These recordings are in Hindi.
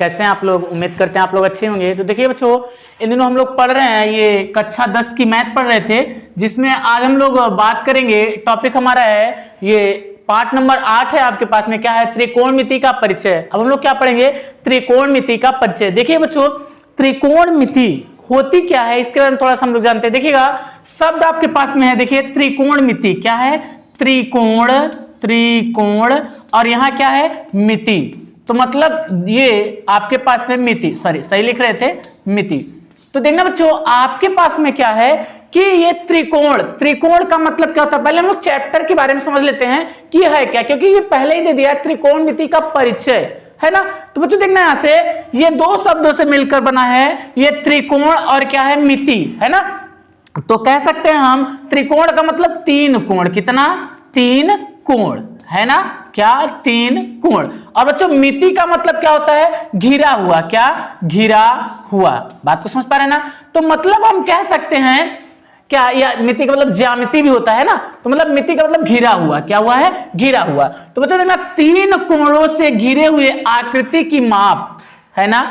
कैसे हैं आप लोग? उम्मीद करते हैं आप लोग अच्छे होंगे। तो देखिए बच्चों, इन दिनों हम लोग पढ़ रहे हैं, ये कक्षा 10 की मैथ पढ़ रहे थे, जिसमें आज हम लोग बात करेंगे। टॉपिक हमारा है ये पार्ट नंबर 8 है आपके पास में, क्या है? त्रिकोणमिति का परिचय। अब हम लोग क्या पढ़ेंगे? त्रिकोणमिति का परिचय। देखिए बच्चों, त्रिकोणमिति होती क्या है इसके बारे में थोड़ा सा हम लोग जानते हैं। देखिएगा, शब्द आपके पास में है, देखिए त्रिकोणमिति क्या है? त्रिकोण, त्रिकोण और यहाँ क्या है? मिति। तो मतलब ये आपके पास में मिति, सॉरी सही लिख रहे थे, मिति। तो देखना बच्चों, आपके पास में क्या है कि ये त्रिकोण, त्रिकोण का मतलब क्या होता है? पहले हम लोग चैप्टर के बारे में समझ लेते हैं कि है क्या, क्योंकि ये पहले ही दे दिया है त्रिकोणमिति का परिचय, है ना। तो बच्चों देखना, यहां से ये दो शब्दों से मिलकर बना है ये त्रिकोण और क्या है? मिति, है ना। तो कह सकते हैं हम त्रिकोण का मतलब तीन कोण। कितना? तीन कोण, है ना। क्या? तीन कोण। और बच्चों मिति का मतलब क्या होता है? घिरा हुआ। क्या? घिरा हुआ। बात को समझ पा रहे हैं ना। तो मतलब हम कह सकते हैं क्या, या मिति का मतलब ज्यामिति भी होता है ना। तो मतलब मिति का मतलब घिरा हुआ। क्या हुआ है? घिरा हुआ। तो बच्चों देखना, तीन कोणों से घिरे हुए आकृति की माप, है ना।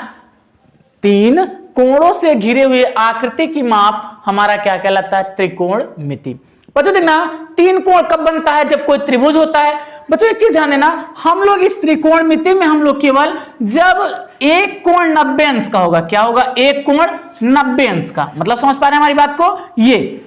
तीन कोणों से घिरे हुए आकृति की माप हमारा क्या कहलाता है? त्रिकोणमिति। बच्चों देखना, तीन कोण कब बनता है? जब कोई त्रिभुज होता है। बच्चों एक चीज ध्यान देना, हम लोग इस त्रिकोणमिति में हम लोग केवल जब एक कोण 90 अंश का होगा। क्या होगा? एक कोण 90 अंश का। मतलब समझ पा रहे हैं हमारी बात को? ये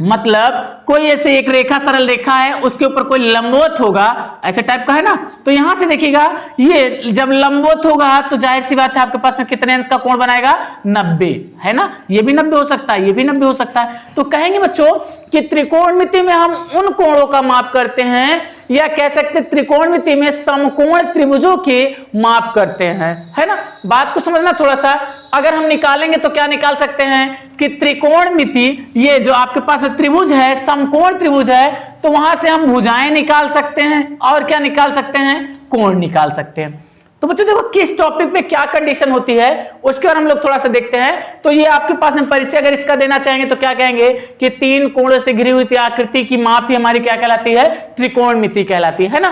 मतलब कोई ऐसे एक रेखा, सरल रेखा है, उसके ऊपर कोई लंबवत होगा, ऐसे टाइप का, है ना। तो यहां से देखिएगा, ये जब लंबवत होगा तो जाहिर सी बात है आपके पास में कितने अंश का कोण बनाएगा? 90, है ना। ये भी 90 हो सकता है, ये भी 90 हो सकता है। तो कहेंगे बच्चों कि त्रिकोणमिति में हम उन कोणों का माप करते हैं, या कह सकते त्रिकोणमिति में समकोण त्रिभुजों के माप करते हैं, है ना। बात को समझना थोड़ा सा। अगर हम निकालेंगे तो क्या निकाल सकते हैं कि त्रिकोणमिति, ये जो आपके पास त्रिभुज है, समकोण त्रिभुज है, तो वहां से हम भुजाएं निकाल सकते हैं और क्या निकाल सकते हैं? कोण निकाल सकते हैं। तो बच्चों देखो, किस टॉपिक पे क्या कंडीशन होती है उसके बारे में हम लोग थोड़ा सा देखते हैं। तो ये आपके पास में परिचय अगर इसका देना चाहेंगे तो क्या कहेंगे कि तीन कोणों से घिरी हुई आकृति की माप ही हमारी क्या कहलाती है? त्रिकोणमिति कहलाती है ना।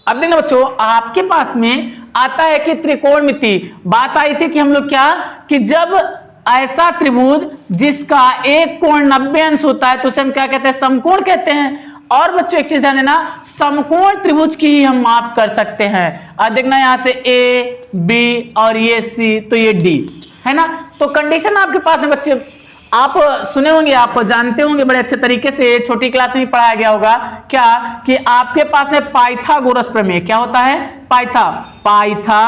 अब देखना बच्चों, आपके पास में आता है कि त्रिकोणमिति, बात आई थी कि हम लोग क्या, कि जब ऐसा त्रिभुज जिसका एक कोण 90 अंश होता है तो उसे हम क्या कहते हैं? समकोण कहते हैं। और बच्चों एक चीज ध्यान देना, समकोण त्रिभुज की ही हम माप कर सकते हैं। अब देखना, यहां से ए, बी और ये सी, तो ये डी, है ना। तो कंडीशन आपके पास में बच्चे आप सुने होंगे, आप जानते होंगे बड़े अच्छे तरीके से, छोटी क्लास में ही पढ़ाया गया होगा क्या, कि आपके पास में पाइथागोरस प्रमेय। क्या होता है? पाइथागोरस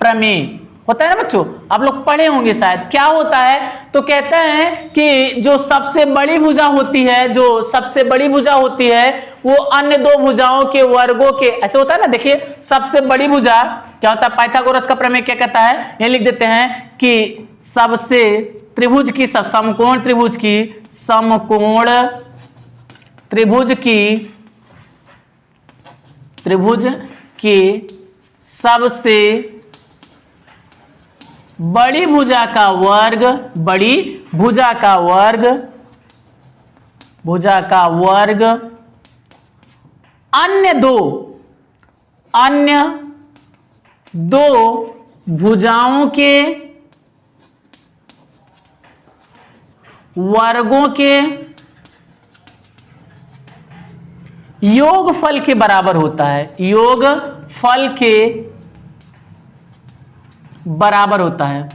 प्रमेय होता है ना बच्चों। आप लोग पढ़े होंगे शायद। क्या होता है? तो कहते हैं कि जो सबसे बड़ी भुजा होती है, जो सबसे बड़ी भुजा होती है, वो अन्य दो भुजाओं के वर्गों के, ऐसे होता है ना। देखिए, सबसे बड़ी भुजा क्या होता है? पाइथागोरस का प्रमेय क्या कहता है? ये लिख देते हैं कि सबसे त्रिभुज की, समकोण त्रिभुज की, समकोण त्रिभुज की सबसे बड़ी भुजा का वर्ग, बड़ी भुजा का वर्ग, अन्य दो भुजाओं के वर्गों के योगफल के बराबर होता है। योगफल के बराबर होता है।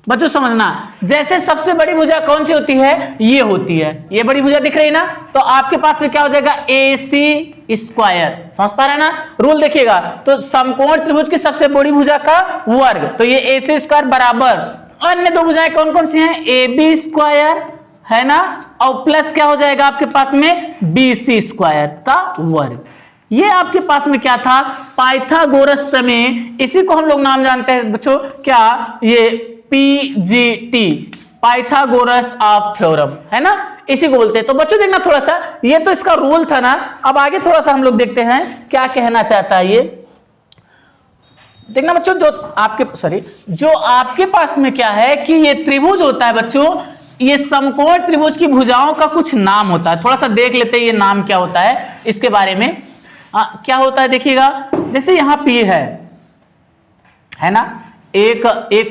बच्चों समझना, जैसे सबसे बड़ी भुजा कौन सी होती है? ये होती है। ये बड़ी भुजा दिख रही है ना, तो आपके पास में क्या हो जाएगा? AC square. समझ पा रहे हैं ना रूल? देखिएगा, तो समकोण त्रिभुज की सबसे बड़ी भुजा का वर्ग, तो ये AC स्क्वायर बराबर अन्य दो भुजाएं कौन कौन सी हैं? AB स्क्वायर, है ना, और प्लस क्या हो जाएगा आपके पास में? BC स्क्वायर का वर्ग। ये आपके पास में क्या था? पाइथागोरस प्रमेय। इसी को हम लोग नाम जानते हैं बच्चों, क्या? ये PGT, पाइथागोरस ऑफ थ्योरम, है ना, इसी को बोलते हैं। तो बच्चों देखना थोड़ा सा, ये तो इसका रूल था ना। अब आगे थोड़ा सा हम लोग देखते हैं क्या कहना चाहता है ये। देखना बच्चों, जो आपके पास में क्या है कि ये त्रिभुज होता है बच्चों, ये समकोण त्रिभुज की भुजाओं का कुछ नाम होता है, थोड़ा सा देख लेते हैं ये नाम क्या होता है इसके बारे में। क्या होता है देखिएगा, जैसे यहाँ P है ना, एक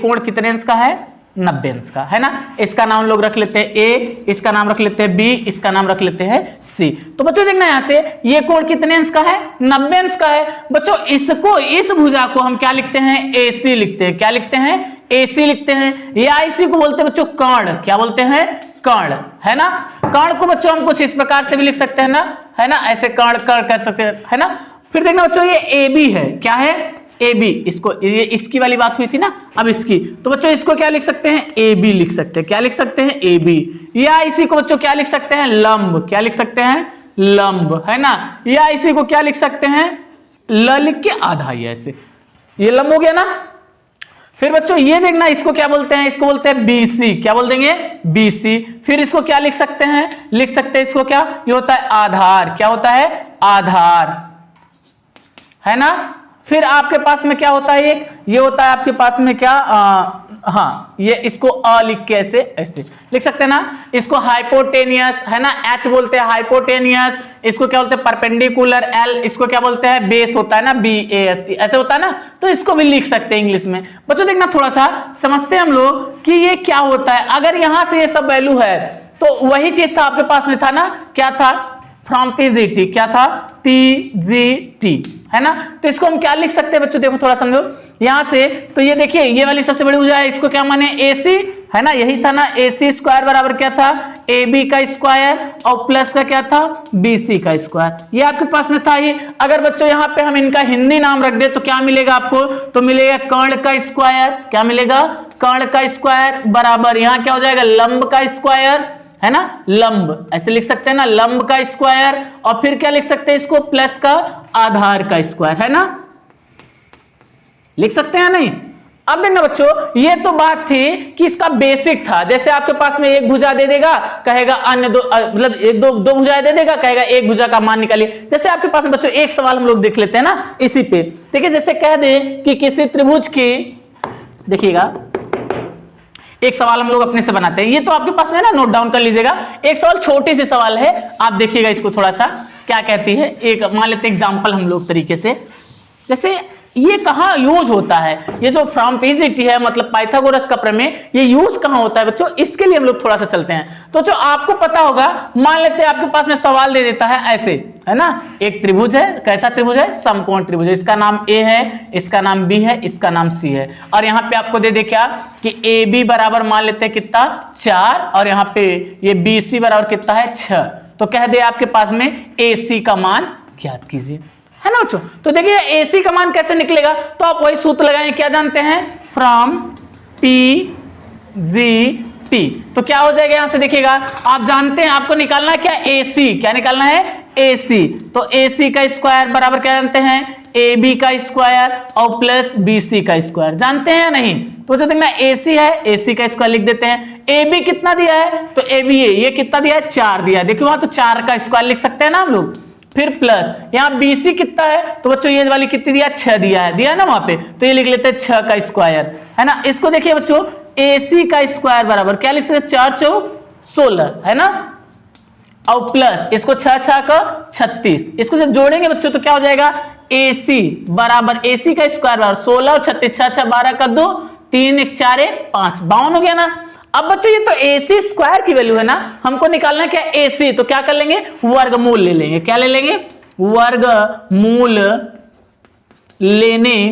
कोण कितने अंश का है, 90 अंश का है ना। इसका नाम लोग रख लेते हैं A, इसका नाम रख लेते हैं B, इसका नाम रख लेते हैं C। तो बच्चों देखना यहां से ये कोण कितने अंश का है, 90 अंश का है। बच्चों इसको, इस भुजा को हम क्या लिखते हैं, AC लिखते हैं। क्या लिखते हैं, AC लिखते हैं। या इसी को बोलते हैं बच्चों कर्ण, क्या बोलते हैं, कर्ण, है ना। कर्ण को बच्चों हम कुछ इस प्रकार से भी लिख सकते हैं ना, है ना, ऐसे कर्ण कर सकते हैं, है ना। फिर देखना बच्चों ये AB है, क्या है, AB, इसको ये इसकी वाली बात हुई थी ना, अब इसकी, तो बच्चों इसको क्या लिख सकते हैं, AB लिख सकते हैं। क्या लिख सकते हैं, AB। या इसी को बच्चों क्या लिख सकते हैं, लंब, क्या लिख सकते हैं, लंब, है ना। या इसी को क्या लिख सकते हैं, ल लिख के आधा, ये ऐसे, ये लंब हो गया ना। फिर बच्चों ये देखना, इसको क्या बोलते हैं, इसको बोलते हैं BC, क्या बोल देंगे, BC। फिर इसको क्या लिख सकते हैं, लिख सकते हैं इसको क्या, ये होता है आधार, क्या होता है, आधार, है ना। फिर आपके पास में क्या होता है, एक ये होता है आपके पास में क्या, हाँ, ये इसको अ लिख के ऐसे ऐसे लिख सकते हैं ना। इसको हाइपोटेनियस, है ना, H बोलते हैं हाइपोटेनियस। इसको क्या बोलते हैं, परपेंडिकुलर, L इसको क्या बोलते हैं, बेस होता है ना, BAS, ऐसे होता है ना। तो इसको भी लिख सकते हैं इंग्लिश में। बच्चों देखना थोड़ा सा समझते हैं हम लोग कि ये क्या होता है। अगर यहां से ये सब वैल्यू है तो वही चीज था आपके पास में था ना, क्या था, फ्रॉम PGT, क्या था, PGT, है ना। तो इसको हम क्या लिख सकते हैं बच्चों, देखो थोड़ा समझो यहां से। तो ये देखिए ये वाली सबसे बड़ी भुजा है, इसको क्या माने, AC, है ना, यही था ना, AC स्क्वायर बराबर क्या था, AB का स्क्वायर और प्लस का क्या था, BC का स्क्वायर। ये आपके पास में था ये। अगर बच्चों यहाँ पे हम इनका हिंदी नाम रख दे तो क्या मिलेगा आपको, तो मिलेगा कर्ण का स्क्वायर, क्या मिलेगा, कर्ण का स्क्वायर बराबर यहाँ क्या हो जाएगा, लंब का स्क्वायर, है ना, लंब ऐसे लिख सकते हैं ना, लंब का स्क्वायर। और फिर क्या लिख सकते हैं इसको, प्लस का आधार का स्क्वायर, है ना, लिख सकते हैं नहीं। अब देखना बच्चों, ये तो बात थी कि इसका बेसिक था। जैसे आपके पास में एक भुजा दे देगा, कहेगा अन्य दो, मतलब एक दो भुजाएं दे देगा, कहेगा एक भुजा का मान निकालिए। जैसे आपके पास में बच्चों एक सवाल हम लोग देख लेते हैं ना इसी पे। देखिए जैसे कह दे कि किसी त्रिभुज की, देखिएगा एक सवाल हम लोग अपने से बनाते हैं। ये तो आपके पास में ना, नोट डाउन कर लीजिएगा। एक सवाल छोटी सी सवाल है, आप देखिएगा इसको थोड़ा सा क्या कहती है। एक मान लेते एग्जांपल हम लोग तरीके से, जैसे ये कहाँ यूज होता है, ये जो फ्रॉम PGT है, मतलब पाइथागोरस का प्रमेय, ये यूज कहाँ होता है बच्चों, इसके लिए हम लोग थोड़ा सा चलते हैं। तो जो आपको पता होगा, मान लेते हैं आपके पास में सवाल दे देता है ऐसे, है ना, एक त्रिभुज है, कैसा त्रिभुज है, समकोण त्रिभुज है। इसका नाम A है, इसका नाम B है, इसका नाम C है। और यहाँ पे आपको दे दे क्या कि AB बराबर मान लेते हैं कितना, 4, और यहाँ पे ये BC बराबर कितना है, 6। तो कह दे आपके पास में AC का मान ज्ञात कीजिए, है ना बच्चों। तो देखिए AC का मान कैसे निकलेगा, तो आप वही सूत्र लगाएंगे, क्या जानते हैं, फ्रॉम PGT। तो क्या हो जाएगा, यहां से देखिएगा, आप जानते हैं आपको निकालना है क्या, AC, क्या निकालना है, AC। तो AC का स्क्वायर बराबर क्या जानते हैं, AB का स्क्वायर और प्लस BC का स्क्वायर, जानते हैं या नहीं। तो देखना AC है, AC का स्क्वायर लिख देते हैं। AB कितना दिया है, तो AB ये कितना दिया है, 4 दिया है। देखिए वहां तो 4 का स्क्वायर लिख सकते हैं ना हम लोग। फिर प्लस यहाँ BC कितना है, तो बच्चों ये वाली कितनी दिया, 6 दिया है ना वहां पे, तो ये लिख लेते हैं 6 का स्क्वायर, है ना। इसको देखिए बच्चों, AC का स्क्वायर बराबर क्या लिख सकते हैं, 4 चौक 16, है ना, और प्लस इसको 6 6 का 36, इसको जब जोड़ेंगे बच्चों तो क्या हो जाएगा, AC बराबर AC का स्क्वायर बराबर 16 और 36, 6 6 12 का 2, 3 1 4 1 5, 52 हो गया ना। अब बच्चों ये तो AC स्क्वायर की वैल्यू है ना, हमको निकालना है क्या, AC। तो क्या कर लेंगे, वर्गमूल ले लेंगे। क्या ले लेंगे, वर्गमूल लेने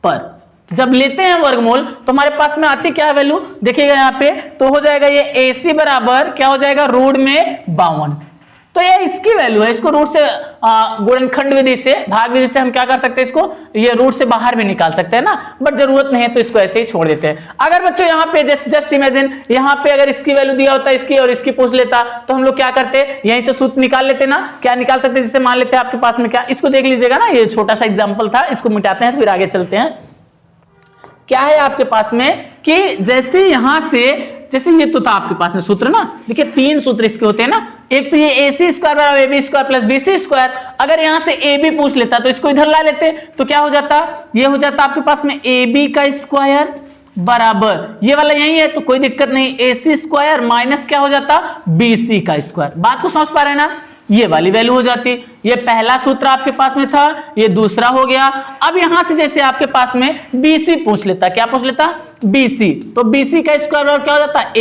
पर, जब लेते हैं वर्गमूल तो हमारे पास में आती क्या है वैल्यू, देखिएगा यहाँ पे, तो हो जाएगा ये AC बराबर क्या हो जाएगा, रूट में 52। तो ये इसकी वैल्यू है। इसको रूट से गुणनखंड विधि से, भाग विधि से हम क्या कर सकते हैं, इसको ये रूट से बाहर भी निकाल सकते हैं ना, बट जरूरत नहीं है तो इसको ऐसे ही छोड़ देते हैं। अगर बच्चों यहाँ पे जस्ट इमेजिन, यहाँ पे अगर इसकी वैल्यू दिया होता, इसकी और इसकी पूछ लेता, तो हम लोग क्या करते, यहीं से सूत्र निकाल लेते ना। क्या निकाल सकते, जैसे मान लेते हैं आपके पास में क्या, इसको देख लीजिएगा ना, ये छोटा सा एग्जाम्पल था, इसको मिटाते हैं तो फिर आगे चलते हैं। क्या है आपके पास में कि जैसे यहां से, जैसे ये तो था आपके पास में सूत्र ना, देखिए 3 सूत्र इसके होते हैं ना। एक तो ये AC स्क्वायर बराबर AB square plus BC square. अगर यहां से AB पूछ लेता तो इसको इधर ला लेते, तो क्या हो जाता, ये हो जाता आपके पास में AB का स्क्वायर बराबर, ये वाला यही है तो कोई दिक्कत नहीं, AC स्क्वायर माइनस क्या हो जाता, BC का स्क्वायर। बात को समझ पा रहे हैं ना, ये वाली वैल्यू हो जाती। ये पहला सूत्र आपके पास में था, ये दूसरा हो गया। अब यहां से जैसे आपके पास में BC पूछ लेता, क्या पूछ लेता, BC, तो BC का स्क्वायर और क्या हो जाता,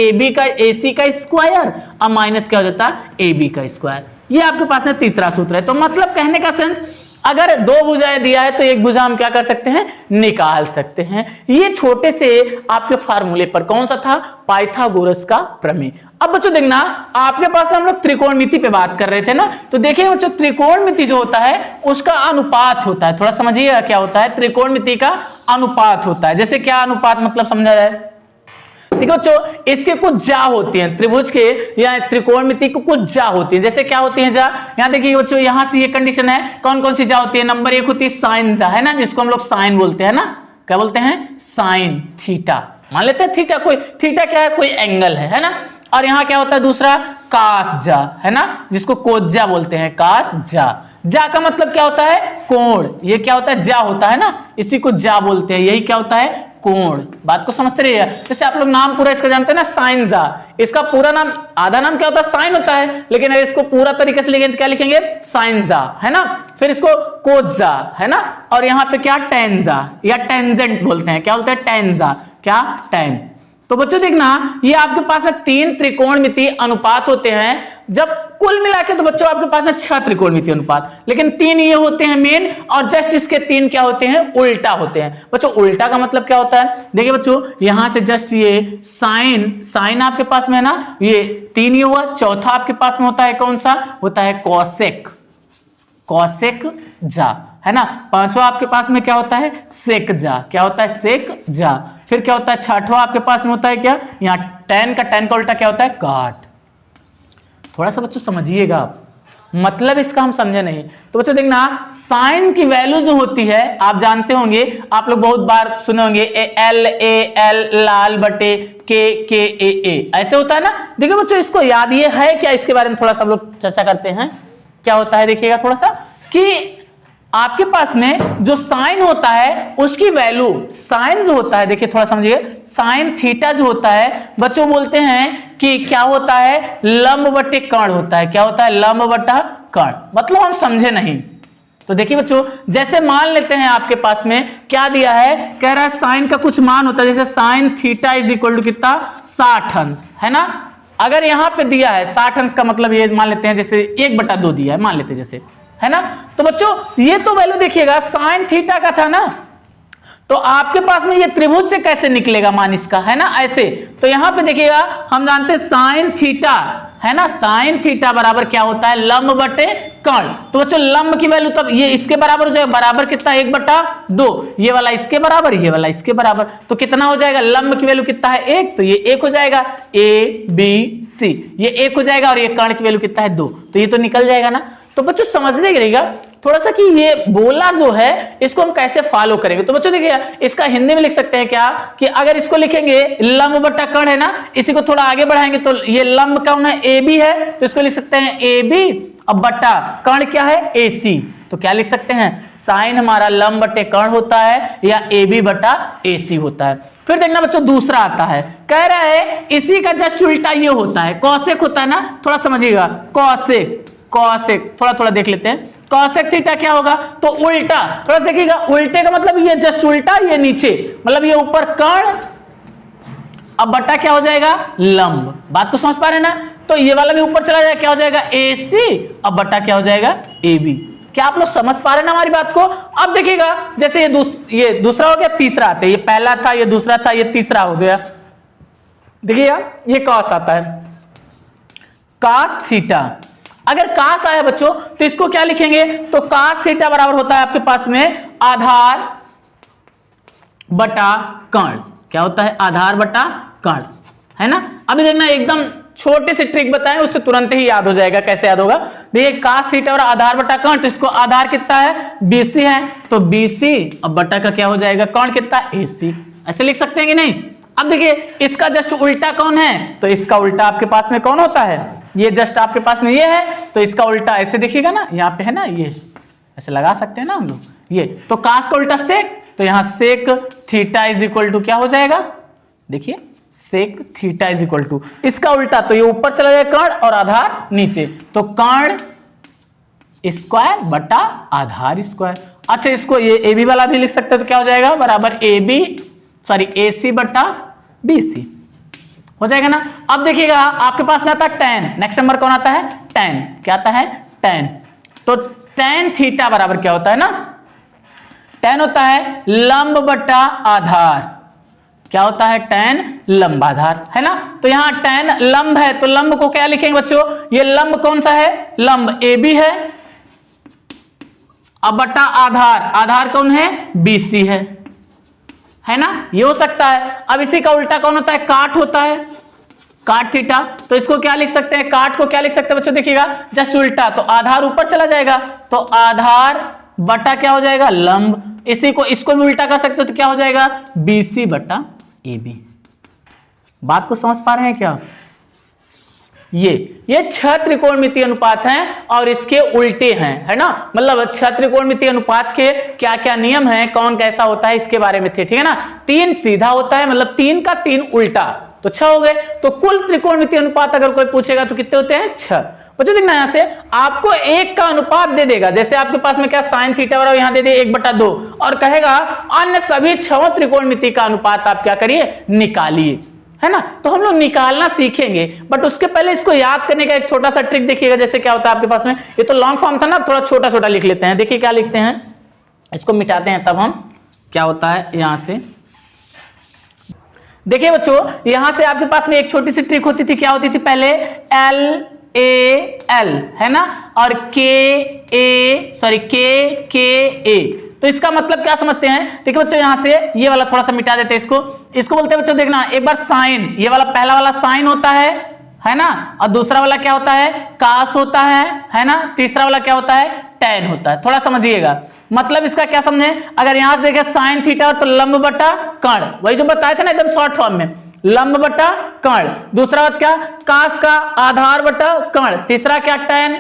AC का स्क्वायर, अब माइनस क्या हो जाता, AB का स्क्वायर। ये आपके पास में तीसरा सूत्र है। तो मतलब कहने का सेंस, अगर दो भुजाएं दिया है तो एक भुजा हम क्या कर सकते हैं, निकाल सकते हैं। ये छोटे से आपके फार्मूले पर कौन सा था, पाइथागोरस का प्रमेय। अब बच्चों देखना, आपके पास हम लोग त्रिकोणमिति पे बात कर रहे थे ना, तो देखिए बच्चों त्रिकोणमिति जो होता है उसका अनुपात होता है। थोड़ा समझिएगा क्या होता है, त्रिकोणमिति का अनुपात होता है। जैसे क्या अनुपात मतलब समझा जाए, देखो बच्चों इसके कुछ जा होती हैं, त्रिभुज के या त्रिकोणमिति को कुछ जा होती है। जैसे क्या होती है जा, यहाँ देखिए बच्चों, यहां से ये कंडीशन है, कौन कौन सी जा होती है, नंबर 1 होती है साइन जा, है ना, जिसको हम लोग साइन बोलते हैं ना, क्या बोलते हैं, साइन थीटा, मान लेते हैं थीटा, कोई थीटा क्या है, कोई एंगल है ना। और यहाँ क्या होता है दूसरा, कास जा, है ना, जिसको कोज्जा बोलते हैं, कास जा। जा का मतलब क्या होता है, कोण, ये क्या होता है, जा होता है ना, इसी को जा बोलते हैं, यही क्या होता है, कोण। बात को समझते रहिए। जैसे आप लोग नाम पूरा इसका जानते हैं ना, साइन जा, इसका पूरा नाम, आधा नाम क्या होता है, साइन होता है, लेकिन अगर इसको पूरा तरीके से लिखेंगे तो क्या लिखेंगे, साइन जा, है ना। फिर इसको कोज्जा, है ना, और यहाँ पे क्या, टेन जा या टेंजेंट बोलते हैं, क्या बोलते हैं, टेन जा, क्या, टेन। तो बच्चों देखना, ये आपके पास में 3 त्रिकोणमिति अनुपात होते हैं। जब कुल मिला के तो बच्चों आपके पास है 6 त्रिकोणमिति अनुपात, लेकिन 3 ये होते हैं मेन, और जस्ट इसके 3 क्या होते हैं, उल्टा होते हैं। बच्चों उल्टा का मतलब क्या होता है, देखिए बच्चों यहां से जस्ट ये साइन आपके पास में है ना, ये 3 ये हुआ, चौथा आपके पास में होता है कौन सा, होता है कॉसेक जा, है ना। पांचवा आपके पास में क्या होता है, सेक जा, क्या होता है, सेक जा। फिर क्या होता है, छठवां आपके पास में होता है क्या, यहाँ टेन का उल्टा क्या होता है, काट। थोड़ा सा बच्चों समझिएगा आप, मतलब इसका हम समझे नहीं। तो बच्चों देखना, साइन की वैल्यू जो होती है आप जानते होंगे, आप लोग बहुत बार सुने होंगे, L लाल बटे K ऐसे होता है ना। देखिए बच्चों इसको याद ये है क्या, इसके बारे में थोड़ा सा हम लोग चर्चा करते हैं। क्या होता है देखिएगा थोड़ा सा, कि आपके पास में जो साइन होता है उसकी वैल्यू, साइन जो होता है, देखिए थोड़ा समझिए, साइन थीटा जो होता है बच्चों बोलते हैं कि क्या होता है, लंब बटे कर्ण होता है। क्या होता है, लंब बटा कर्ण, मतलब हम समझे नहीं। तो देखिए बच्चों, जैसे मान लेते हैं आपके पास में क्या दिया है, कह रहा है साइन का कुछ मान होता है, जैसे sine theta is equal to कितना, 60 अंश, है ना। अगर यहां पे दिया है 60 अंश का मतलब ये मान लेते हैं जैसे 1/2 दिया है, मान लेते जैसे, है ना। तो बच्चों ये तो वैल्यू देखिएगा साइन थीटा का था ना, तो आपके पास में ये त्रिभुज से कैसे निकलेगा मान इसका, है ना, ऐसे। तो यहां पे देखिएगा, हम जानते हैं साइन थीटा, है ना, साइन थीटा बराबर क्या होता है, लंब बटे कर्ण। तो बच्चों लंब की वैल्यू तब ये इसके बराबर हो जाएगा, बराबर कितना, 1/2, ये वाला इसके बराबर, ये वाला इसके बराबर, तो कितना हो जाएगा, लंब की वैल्यू कितना है, 1, तो ये 1 हो जाएगा, ABC, ये 1 हो जाएगा, और ये कर्ण की वैल्यू कितना है, 2, तो ये तो निकल जाएगा ना। तो बच्चों समझने रहेगा थोड़ा सा कि ये बोला जो है इसको हम कैसे फॉलो करेंगे। तो बच्चों देखिए, इसका हिंदी में लिख सकते हैं क्या, कि अगर इसको लिखेंगे लंब बटा कर्ण है ना, इसी को थोड़ा आगे बढ़ाएंगे तो ये लंब कौन है, AB है, तो इसको लिख सकते हैं AB, अब बटा कर्ण क्या है, AC। तो क्या लिख सकते हैं, साइन हमारा लंब बटे कर्ण होता है, या AB बटा AC होता है। फिर देखना बच्चों दूसरा आता है, कह रहा है इसी का जस्ट उल्टा ये होता है, कॉसेक होता है ना, थोड़ा समझिएगा, कॉसेक थोड़ा देख लेते हैं। कॉसेक थीटा क्या होगा, तो उल्टा, थोड़ा देखिएगा, उल्टे का मतलब ये जस्ट उल्टा, ये नीचे, मतलब ये ऊपर कर्ण, अब बटा क्या हो जाएगा, लंब। बात को समझ पा रहे हैं ना। तो ये वाला भी ऊपर चला जाएगा, क्या हो जाएगा, AC, अब बटा क्या हो जाएगा, AB। क्या आप लोग समझ पा रहे हैं ना हमारी बात को। अब देखिएगा, जैसे ये दूसरा हो गया, तीसरा आता है, ये पहला था, ये दूसरा था, ये तीसरा हो गया। देखिएगा ये कॉस आता है, कॉस थीटा। अगर कास आया बच्चों तो इसको क्या लिखेंगे, तो कास थीटा बराबर होता है आपके पास में आधार बटा कर्ण। क्या होता है, आधार बटा कर्ण, है ना। अभी देखना एकदम छोटे से ट्रिक बताएं, उससे तुरंत ही याद हो जाएगा। कैसे याद होगा, देखिए कास थीटा और आधार बटा कर्ण, तो इसको आधार कितना है, BC है, तो BC, अब बटा का क्या हो जाएगा, कर्ण कितना, AC। ऐसे लिख सकते हैं कि नहीं। अब देखिए इसका जस्ट उल्टा कौन है, तो इसका उल्टा आपके पास में कौन होता है, ये जस्ट आपके पास में ये है, तो इसका उल्टा ऐसे देखिएगा ना, यहाँ पे है ना, ये ऐसे लगा सकते हैं ना हम लोग, ये तो कास का उल्टा सेक, तो यहाँ sec theta is equal to क्या हो जाएगा, देखिए sec theta is equal to, इसका उल्टा तो ये ऊपर चला जाएगा कर्ण और आधार नीचे, तो कर्ण स्क्वायर बटा आधार स्क्वायर। अच्छा इसको ये ए बी वाला भी लिख सकते हैं, तो क्या हो जाएगा बराबर ए सी बटा बी सी हो जाएगा ना। अब देखिएगा आपके पास में आता है tan, नेक्स्ट नंबर कौन आता है tan, क्या आता है tan, तो tan थीटा बराबर क्या होता है ना, tan होता है लंब बटा आधार, क्या होता है tan लंब आधार, है ना। तो यहां tan लंब है तो लंब को क्या लिखेंगे बच्चों, ये लंब कौन सा है, लंब ए बी है, अब बटा आधार, आधार कौन है BC है ना, ये हो सकता है। अब इसी का उल्टा कौन होता है, काट होता है, काट थीटा, तो इसको क्या लिख सकते हैं, काट को क्या लिख सकते हैं बच्चों, देखिएगा जस्ट उल्टा, तो आधार ऊपर चला जाएगा तो आधार बटा क्या हो जाएगा लंब, इसी को इसको भी उल्टा कर सकते हो तो क्या हो जाएगा BC बटा AB। बात को समझ पा रहे हैं क्या, ये 6 त्रिकोणमितीय अनुपात हैं और इसके उल्टे हैं, है ना, मतलब 6 त्रिकोणमितीय अनुपात के क्या क्या नियम हैं, कौन कैसा होता है इसके बारे में थे, ठीक है ना। 3 सीधा होता है, मतलब 3 का 3 उल्टा, तो 6 हो गए। तो कुल त्रिकोणमितीय अनुपात अगर कोई पूछेगा तो कितने होते हैं 6। बच्चों देखना यहां से आपको एक का अनुपात दे देगा, जैसे आपके पास में क्या साइन थीटा बराबर यहां दे दिए 1/2 और कहेगा अन्य सभी 6 त्रिकोणमिति का अनुपात आप क्या करिए निकालिए, है ना। तो हम लोग निकालना सीखेंगे, बट उसके पहले इसको याद करने का एक छोटा सा ट्रिक देखिएगा। जैसे क्या होता है आपके पास में, ये तो लॉन्ग फॉर्म था ना, थोड़ा छोटा छोटा लिख लेते हैं। देखिए क्या लिखते हैं, इसको मिटाते हैं तब हम, क्या होता है यहां से देखिए बच्चों, यहां से आपके पास में एक छोटी सी ट्रिक होती थी, क्या होती थी पहले LAL है ना, और KA, तो इसका मतलब क्या समझते हैं, देखिए बच्चों यहां से ये वाला थोड़ा सा मिटा देते हैं, इसको बोलते हैं बच्चों देखना एक बार साइन, ये वाला पहला वाला साइन होता है ना, और दूसरा वाला क्या होता है कास होता है ना, तीसरा वाला क्या होता है टैन होता है। थोड़ा समझिएगा, मतलब इसका क्या समझे, अगर यहां से देखें साइन थीटा तो लंब बटा कर्ण, वही जो बताए थे ना एकदम शॉर्ट फॉर्म में, लंब बटा कर्ण, दूसरा बात क्या कास का आधार बटा कर्ण, तीसरा क्या टैन,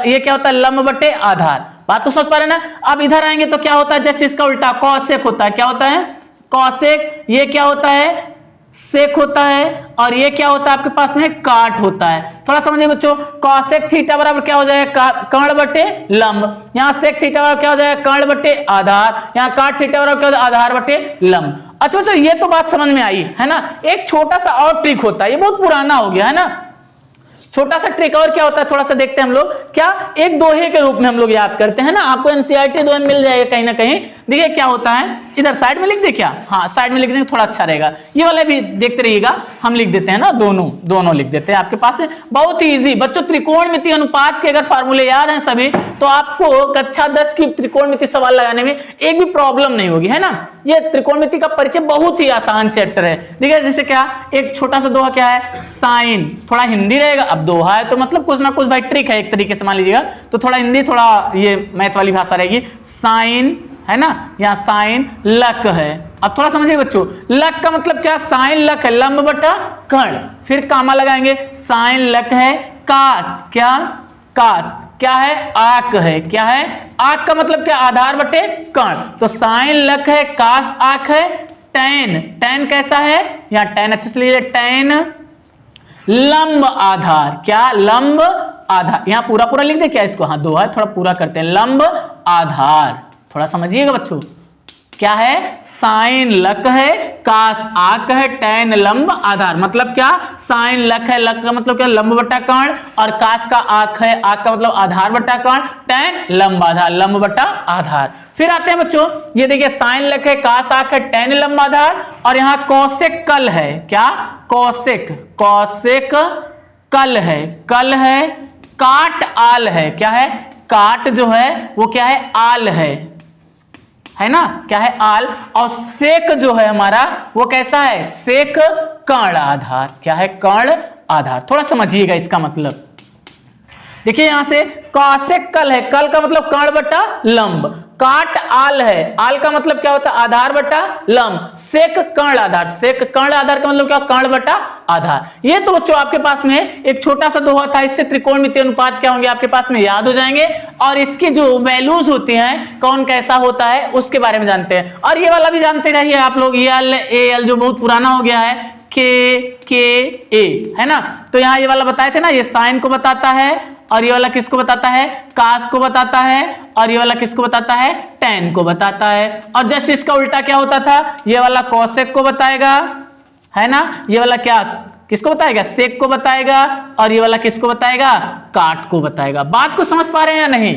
ये क्या होता है लंब बटे आधार। बात को समझ पा रहे हैं ना। अब इधर आएंगे तो क्या होता है, जस्ट इसका उल्टा कॉसेक होता है, क्या होता है कॉसेक, ये क्या होता है सेक होता है, और ये क्या होता है आपके पास में काट होता है। थोड़ा समझिए बच्चों, कॉसेक थीटा बराबर क्या हो जाएगा कर्ण बटे लंब, यहाँ सेक थीटा बराबर क्या हो जाएगा कर्ण बटे आधार, यहाँ काट थीटा बराबर क्या हो जाएगा आधार बटे लंब। अच्छा बच्चों ये तो बात समझ में आई है ना। एक छोटा सा और ट्रिक होता है, ये बहुत पुराना हो गया है ना, छोटा सा ट्रिक और क्या होता है थोड़ा सा देखते हैं हम लोग, क्या एक दोहे के रूप में हम लोग याद करते हैं ना, आपको एनसीईआरटी दोहे मिल जाएगा कहीं ना कहीं। देखिए क्या होता है, इधर साइड में लिख दे क्या, हाँ साइड में लिख देंगे थोड़ा अच्छा रहेगा, ये वाला भी देखते रहिएगा, हम लिख देते हैं ना, दोनों लिख देते हैं आपके पास है। बहुत ही इजी बच्चों, त्रिकोणमिति अनुपात के अगर फार्मूले याद हैं सभी तो आपको कक्षा 10 की त्रिकोणमिति सवाल लगाने में एक भी प्रॉब्लम नहीं होगी, है ना। ये त्रिकोणमिति का परिचय बहुत ही आसान चैप्टर है। देखिए जैसे क्या एक छोटा सा दोहा क्या है साइन, थोड़ा हिंदी रहेगा, अब दोहा है तो मतलब कुछ ना कुछ भाई ट्रिक है एक तरीके से मान लीजिएगा, तो थोड़ा हिंदी थोड़ा ये मैथ वाली भाषा रहेगी। साइन है ना, यहाँ साइन लक है, अब थोड़ा समझिए बच्चों, लक का मतलब क्या, साइन लक है लंब बटा कर्ण, फिर कामा लगाएंगे, साइन लक है कास, क्या कास क्या है आक है, क्या है आक का मतलब क्या आधार बटे कर्ण, तो साइन लक है कास आक है, टैन, टैन कैसा है यहाँ टैन अच्छे से लीजिए, टैन लंब आधार, क्या लंब आधार, यहाँ पूरा पूरा लिख दे क्या इसको, हाँ दो है थोड़ा पूरा करते हैं, लंब आधार, थोड़ा समझिएगा बच्चों, क्या है साइन लक है कास आक है टैन लंब आधार, मतलब क्या साइन लक है, लक का मतलब क्या लंब बटा कर्ण, और कास का आक है, आक का मतलब आधार बटा कर्ण, टैन लंब आधार, लंब बटा आधार। फिर आते हैं बच्चों, ये देखिए साइन लक है कास आक है टैन लंब आधार, और यहाँ कौशिक कल है, क्या कौशिक, कौशिक कल है, कल है काट आल है, क्या है काट जो है वो क्या है आल है ना, क्या है आल, और सेक जो है हमारा वो कैसा है सेक कर्ण आधार, क्या है कर्ण आधार। थोड़ा समझिएगा इसका मतलब, देखिए यहां से कौशिक कल है, कल का मतलब कर्ण बटा लंब, काट आल है, आल का मतलब क्या होता है? आधार बटा लंब। सेक कर्ण आधार, सेक कर्ण आधार का मतलब क्या? कर्ण बटा आधार। ये तो बच्चों आपके पास में एक छोटा सा दोहा था, इससे त्रिकोणमितीय अनुपात क्या होंगे आपके पास में याद हो जाएंगे, और इसकी जो वैल्यूज होती हैं कौन कैसा होता है उसके बारे में जानते हैं। और ये वाला भी जानते रहिए आप लोग, एल ए एल जो बहुत पुराना हो गया है, के ए, है ना। तो यहाँ ये वाला बताए थे ना, ये साइन को बताता है, और ये वाला किसको बताता है? कास को बताता है, और ये वाला किसको बताता है? टैन को बताता है। और जस्ट इसका उल्टा क्या होता था? ये वाला कॉसेक को बताएगा, है ना। ये वाला क्या किसको बताएगा? सेक को बताएगा, और ये वाला किसको बताएगा? काट को बताएगा। बात को समझ पा रहे हैं या नहीं?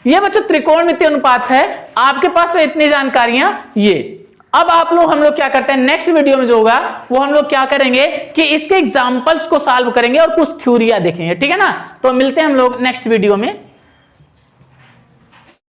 ये बच्चों त्रिकोणमितीय अनुपात है, आपके पास में इतनी जानकारियां ये। अब हम लोग क्या करते हैं, नेक्स्ट वीडियो में जो होगा वो हम लोग क्या करेंगे कि इसके एग्जांपल्स को सॉल्व करेंगे और कुछ थ्योरियां देखेंगे, ठीक है ना। तो मिलते हैं हम लोग नेक्स्ट वीडियो में।